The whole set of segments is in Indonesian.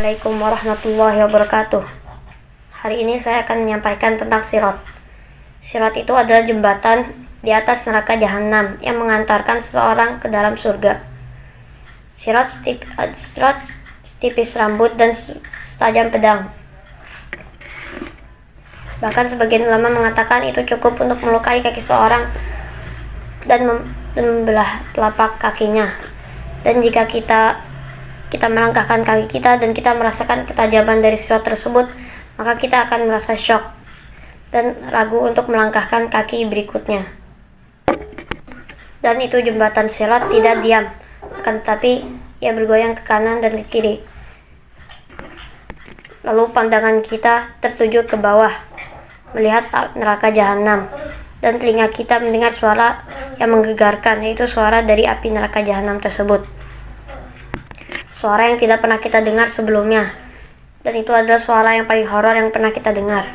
Assalamualaikum warahmatullahi wabarakatuh. Hari ini saya akan menyampaikan tentang sirat. Sirat itu adalah jembatan di atas neraka jahanam yang mengantarkan seseorang ke dalam surga. Sirat setipis rambut dan setajam pedang. Bahkan sebagian ulama mengatakan itu cukup untuk melukai kaki seorang dan membelah telapak kakinya. Dan jika kita melangkahkan kaki kita dan kita merasakan ketajaman dari sirat tersebut, maka kita akan merasa shock dan ragu untuk melangkahkan kaki berikutnya. Dan itu jembatan sirat tidak diam, akan tetapi ia bergoyang ke kanan dan ke kiri. Lalu pandangan kita tertuju ke bawah, melihat neraka jahanam, dan telinga kita mendengar suara yang menggegarkan, yaitu suara dari api neraka jahanam tersebut. Suara yang tidak pernah kita dengar sebelumnya, dan itu adalah suara yang paling horor yang pernah kita dengar.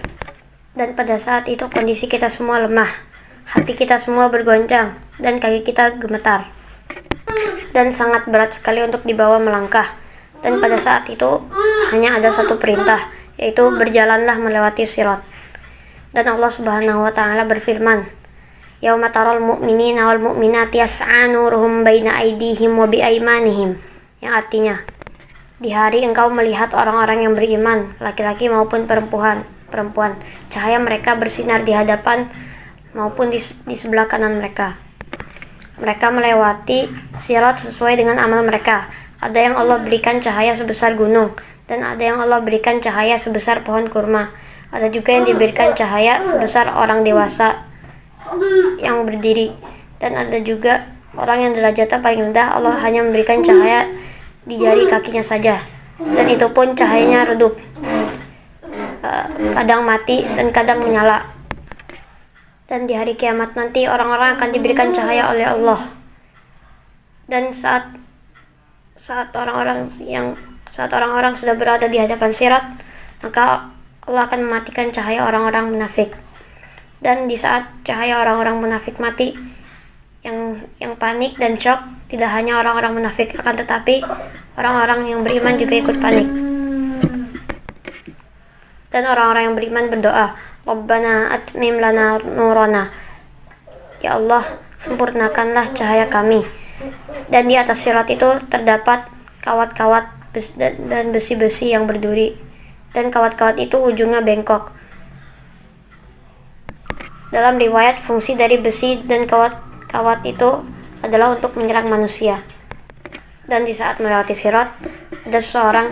Dan pada saat itu kondisi kita semua lemah, hati kita semua bergoncang, dan kaki kita gemetar, dan sangat berat sekali untuk dibawa melangkah. Dan pada saat itu hanya ada satu perintah, yaitu berjalanlah melewati sirat. Dan Allah Subhanahu wa Ta'ala berfirman, "Yauma taral mu'minina wal mu'minati yas'a nuruhum baina aydihim wa biaymanihim," yang artinya, di hari engkau melihat orang-orang yang beriman, laki-laki maupun perempuan, cahaya mereka bersinar di hadapan maupun di sebelah kanan mereka. Mereka melewati sirat sesuai dengan amal mereka. Ada yang Allah berikan cahaya sebesar gunung, dan ada yang Allah berikan cahaya sebesar pohon kurma. Ada juga yang diberikan cahaya sebesar orang dewasa yang berdiri, dan ada juga orang yang derajatnya paling rendah, Allah hanya memberikan cahaya di jari kakinya saja, dan itu pun cahayanya redup, kadang mati dan kadang menyala. Dan di hari kiamat nanti orang-orang akan diberikan cahaya oleh Allah. Dan saat orang-orang sudah berada di hadapan sirat, maka Allah akan mematikan cahaya orang-orang munafik. Dan di saat cahaya orang-orang munafik mati, yang panik dan shock tidak hanya orang-orang munafik, akan tetapi orang-orang yang beriman juga ikut panik. Dan orang-orang yang beriman berdoa, "Rabbana atmim lana nurana," ya Allah, sempurnakanlah cahaya kami. Dan di atas sirat itu terdapat kawat-kawat dan besi-besi yang berduri, dan kawat-kawat itu ujungnya bengkok. Dalam riwayat, fungsi dari besi dan kawat itu adalah untuk menyerang manusia. Dan di saat melewati sirat, ada seseorang